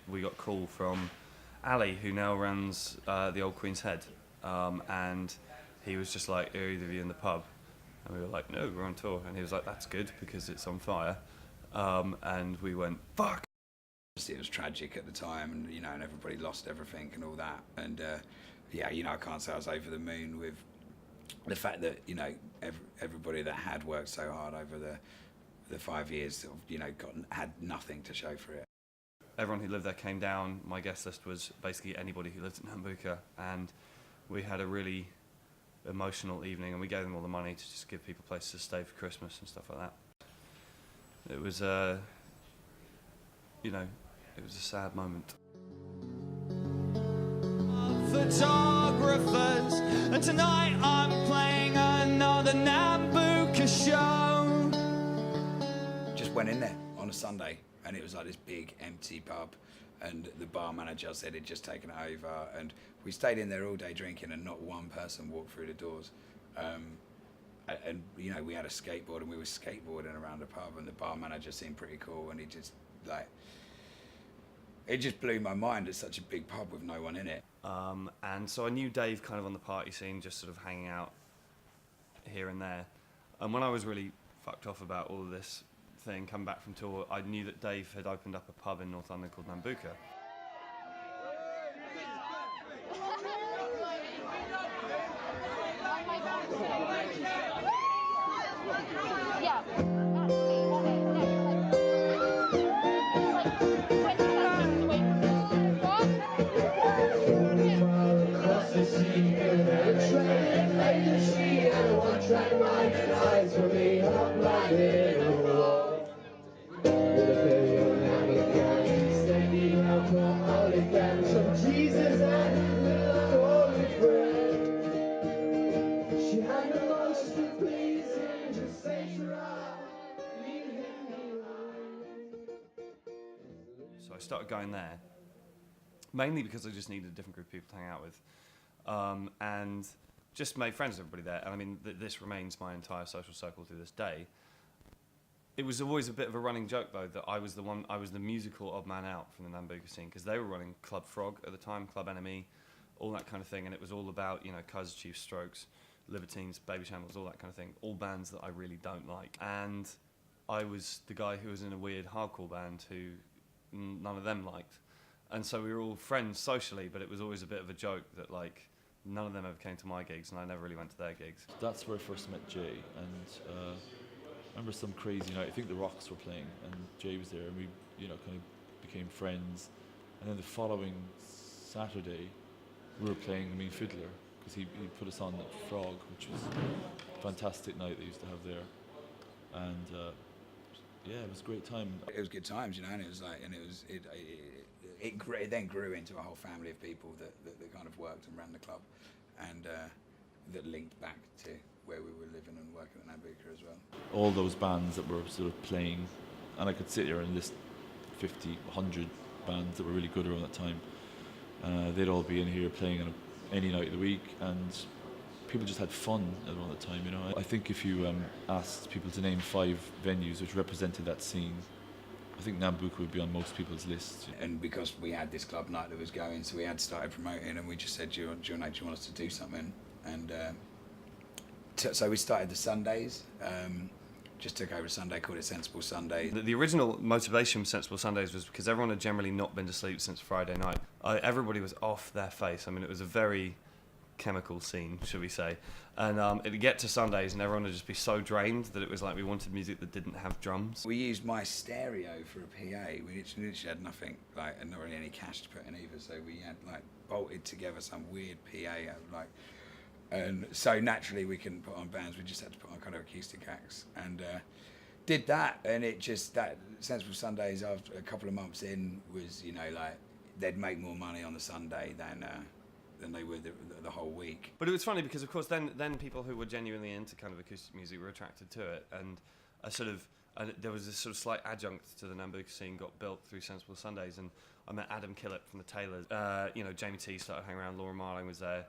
we got a call from Ali, who now runs the Old Queen's Head, and he was just like, "Are either of you in the pub?" And we were like, "No, we're on tour." And he was like, "That's good because it's on fire." And we went, "Fuck." It was tragic at the time, and and everybody lost everything and all that. And I can't say I was over the moon with the fact that everybody that had worked so hard over the 5 years, had nothing to show for it. Everyone who lived there came down. My guest list was basically anybody who lived in Nambucca, and we had a really emotional evening, and we gave them all the money to just give people places to stay for Christmas and stuff like that. It was it was a sad moment. Photographers, and tonight I'm playing another Nambucca show. Just went in there on a Sunday, and it was like this big empty pub, and the bar manager said he'd just taken it over, and we stayed in there all day drinking, and not one person walked through the doors. And we had a skateboard, and we were skateboarding around the pub, and the bar manager seemed pretty cool, and he just it just blew my mind. It's such a big pub with no one in it. And so I knew Dave kind of on the party scene, just sort of hanging out here and there. And when I was really fucked off about all of this thing, coming back from tour, I knew that Dave had opened up a pub in North London called Nambucca. So I started going there, mainly because I just needed a different group of people to hang out with, and just made friends with everybody there. And I mean, this remains my entire social circle to this day. It was always a bit of a running joke, though, that I was the musical odd man out from the Nambucca scene, because they were running Club Frog at the time, Club Enemy, all that kind of thing, and it was all about, Cuz, Chief Strokes, Libertines, Baby Shambles, all that kind of thing, all bands that I really don't like. And I was the guy who was in a weird hardcore band who none of them liked. And so we were all friends socially, but it was always a bit of a joke that, none of them ever came to my gigs, and I never really went to their gigs. That's where I first met Jay, and I remember some crazy night. I think the Rocks were playing, and Jay was there, and we, kind of became friends. And then the following Saturday, we were playing Fiddler, because he put us on at Frog, which was a fantastic night they used to have there. And it was a great time. It was good times, and it was it then grew into a whole family of people that kind of worked and ran the club, and that linked back to where we were living and working at Nambucca as well. All those bands that were sort of playing, and I could sit here and list 50, 100 bands that were really good around that time. They'd all be in here playing on any night of the week, and people just had fun around that time, I think if you asked people to name 5 venues which represented that scene, I think Nambucca would be on most people's lists. And because we had this club night that was going, so we had started promoting, and we just said, do you want us to do something? And so we started the Sundays, just took over a Sunday, called it Sensible Sunday. The original motivation for Sensible Sundays was because everyone had generally not been to sleep since Friday night. Everybody was off their face. I mean, it was a very chemical scene, should we say. And it'd get to Sundays and everyone would just be so drained that it was like we wanted music that didn't have drums. We used my stereo for a PA. We literally had nothing, and not really any cash to put in either, so we had bolted together some weird PA, and so naturally we couldn't put on bands, we just had to put on kind of acoustic acts, and did that, and it just, that Sensible Sundays after a couple of months in was, they'd make more money on the Sunday than they would the whole week. But it was funny because, of course, then people who were genuinely into kind of acoustic music were attracted to it, and there was this sort of slight adjunct to the Nambucca scene got built through Sensible Sundays, and I met Adam Killip from the Taylors. Jamie T started hanging around. Laura Marling was there.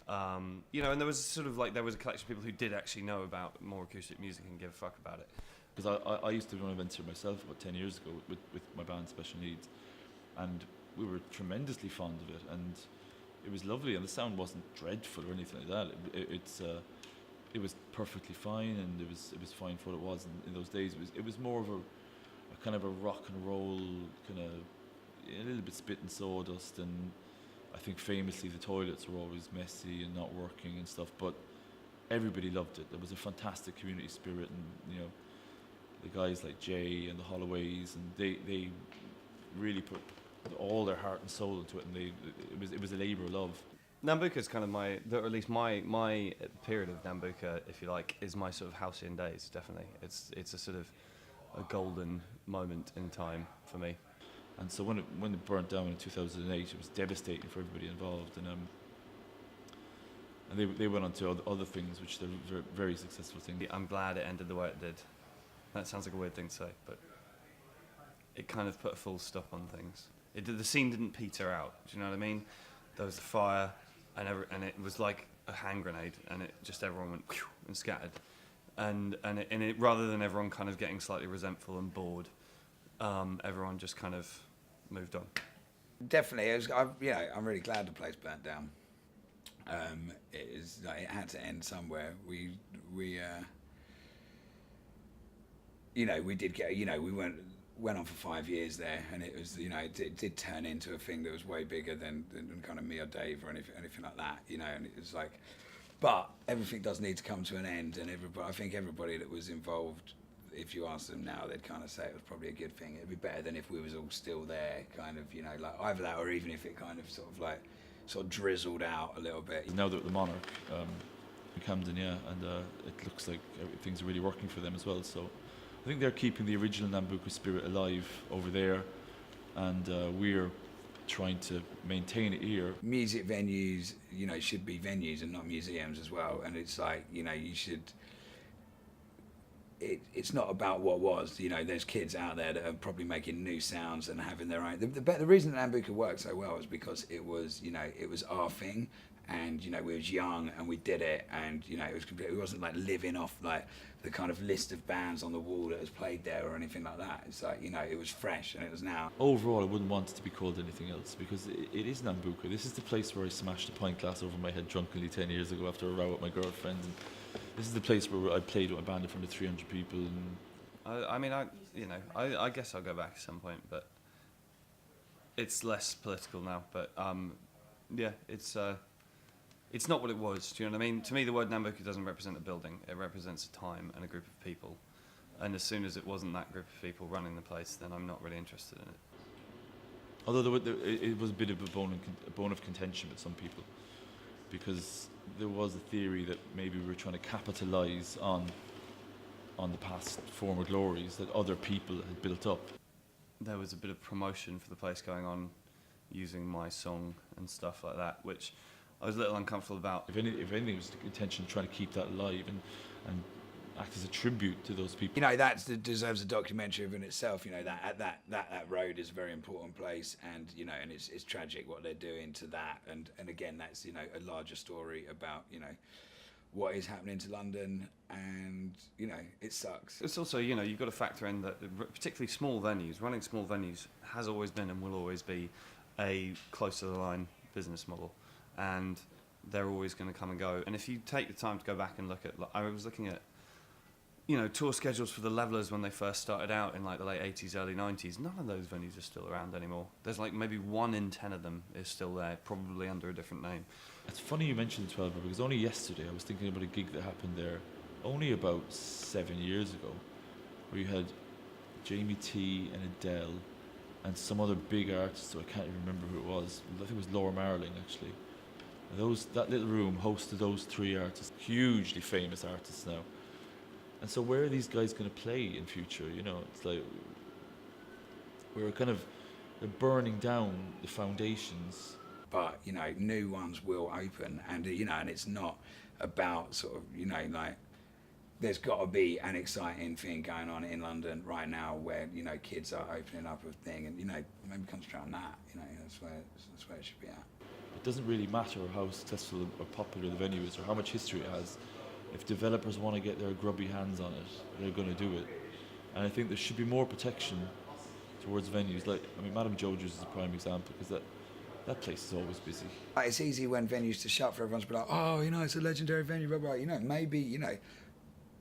And there was sort of there was a collection of people who did actually know about more acoustic music and give a fuck about it. Because I used to run events here myself about 10 years ago with my band Special Needs, and we were tremendously fond of it, and it was lovely, and the sound wasn't dreadful or anything like that. It was perfectly fine, and it was fine for what it was in those days. It was more of a kind of a rock and roll kind of a little bit spit and sawdust, and I think famously the toilets were always messy and not working and stuff, but everybody loved it. There was a fantastic community spirit, and you know, the guys like Jay and the Holloways, and they really put all their heart and soul into it, and it was a labour of love. Nambuka's kind of or at least my period of Nambuka, if you like, is my sort of halcyon days. Definitely, it's a sort of a golden moment in time for me. And so when it burnt down in 2008, it was devastating for everybody involved, and they went on to other things, which they're very, very successful things. I'm glad it ended the way it did. That sounds like a weird thing to say, but it kind of put a full stop on things. The scene didn't peter out. Do you know what I mean? There was a fire, and it was like a hand grenade, and it just everyone went whew, and scattered, and it rather than everyone kind of getting slightly resentful and bored, everyone just kind of moved on. Definitely, I'm really glad the place burnt down. It had to end somewhere. We did get, we went on for 5 years there, and it was, it did turn into a thing that was way bigger than kind of me or Dave or anything like that, and it was like, but everything does need to come to an end, and I think everybody that was involved, if you ask them now, they'd kind of say it was probably a good thing. It'd be better than if we was all still there, kind of, like either that, or even if it kind of sort of drizzled out a little bit. Now that the Monarch in Camden, and it looks like things are really working for them as well. So I think they're keeping the original Nambuka spirit alive over there, and we're trying to maintain it here. Music venues, should be venues and not museums as well. And it's like, you should. It's not about what was. There's kids out there that are probably making new sounds and having their own. The reason that Nambuka worked so well is because it was, it was our thing, and we was young and we did it, and it wasn't like living off like the kind of list of bands on the wall that has played there or anything like that. It's like, it was fresh, and it was now. Overall, I wouldn't want it to be called anything else, because it is Nambuka. This is the place where I smashed a pint glass over my head drunkenly 10 years ago after a row with my girlfriend. And this is the place where I played with a band in front of 300 people. And I guess I'll go back at some point, but it's less political now. But it's not what it was. Do you know what I mean? To me, the word Nambuka doesn't represent a building. It represents a time and a group of people. And as soon as it wasn't that group of people running the place, then I'm not really interested in it. Although it was a bit of a bone of contention with some people, because there was a theory that maybe we were trying to capitalise on the past former glories that other people had built up. There was a bit of promotion for the place going on using my song and stuff like that, which I was a little uncomfortable about. If anything, it was the intention of trying to keep that alive and act as a tribute to those people. That deserves a documentary in itself. That road is a very important place, and and it's tragic what they're doing to that. And again, that's a larger story about what is happening to London, and it sucks. It's also you've got to factor in that particularly small venues, running small venues has always been and will always be a close to the line business model, and they're always going to come and go. And if you take the time to go back and look at, I was looking at tour schedules for the Levellers when they first started out in like the late 80s, early 90s. None of those venues are still around anymore. There's like maybe 1 in 10 of them is still there, probably under a different name. It's funny you mentioned the 12 because only yesterday I was thinking about a gig that happened there only about 7 years ago, where you had Jamie T and Adele and some other big artists who I can't even remember who it was. I think it was Laura Marling actually. That little room hosted those 3 artists, hugely famous artists now. And so where are these guys going to play in future? It's like we're kind of burning down the foundations. But new ones will open, and and it's not about sort of like there's got to be an exciting thing going on in London right now where kids are opening up a thing, and maybe concentrate on that. That's where it should be at. It doesn't really matter how successful or popular the venue is or how much history it has. If developers want to get their grubby hands on it, they're going to do it. And I think there should be more protection towards venues. Like, I mean, Madame Jojo's is a prime example, because that place is always busy. Like, it's easy when venues to shut for everyone to be like, oh, it's a legendary venue, blah, blah.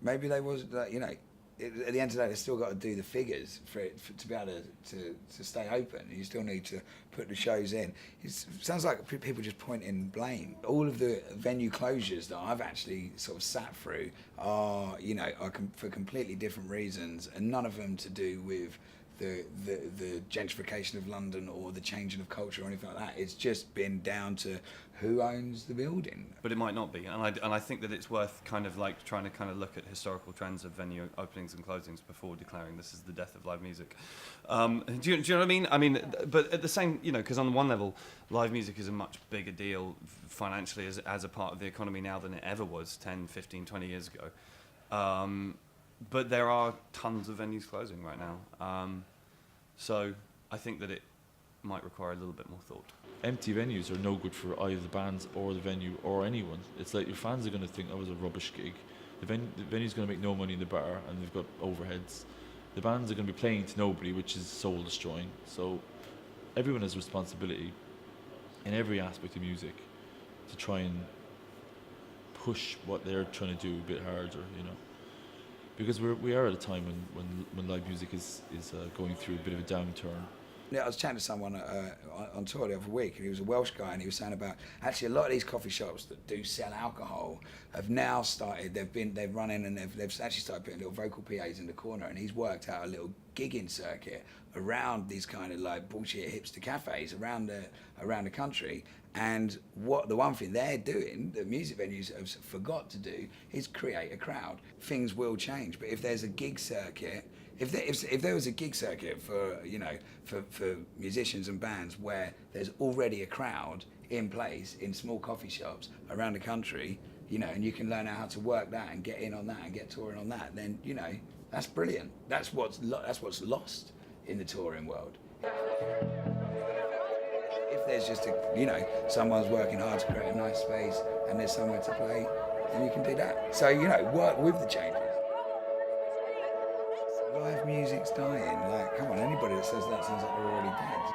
Maybe they was, like, at the end of the day, they've still got to do the figures for to be able to stay open. You still need to put the shows in. It sounds like people just pointing blame. All of the venue closures that I've actually sort of sat through are for completely different reasons, and none of them to do with the gentrification of London or the changing of culture or anything like that. It's just been down to who owns the building. But it might not be, and I think that it's worth kind of like trying to kind of look at historical trends of venue openings and closings before declaring this is the death of live music. Do you know what I mean? I mean, but at the same, because on one level, live music is a much bigger deal financially as a part of the economy now than it ever was 10, 15, 20 years ago. But there are tons of venues closing right now. So I think that it might require a little bit more thought. Empty venues are no good for either the bands or the venue or anyone. It's like your fans are going to think that was a rubbish gig. The venue's going to make no money in the bar, and they've got overheads. The bands are going to be playing to nobody, which is soul destroying. So everyone has a responsibility in every aspect of music to try and push what they're trying to do a bit harder, because we are at a time when live music is going through a bit of a downturn. Yeah, I was chatting to someone on tour the other week, and he was a Welsh guy, and he was saying about actually a lot of these coffee shops that do sell alcohol have now started. They've run in and they've actually started putting little vocal PAs in the corner, and he's worked out a little gigging circuit around these kind of like bullshit hipster cafes around the country. And the one thing they're doing, that music venues have forgot to do, is create a crowd. Things will change, but if there's a gig circuit, if there was a gig circuit for musicians and bands where there's already a crowd in place in small coffee shops around the country, and you can learn how to work that and get in on that and get touring on that, then that's brilliant. That's what's lost in the touring world. If there's just someone's working hard to create a nice space and there's somewhere to play, then you can do that. So work with the changes. Live music's dying. Like, come on, anybody that says that sounds like they're already dead.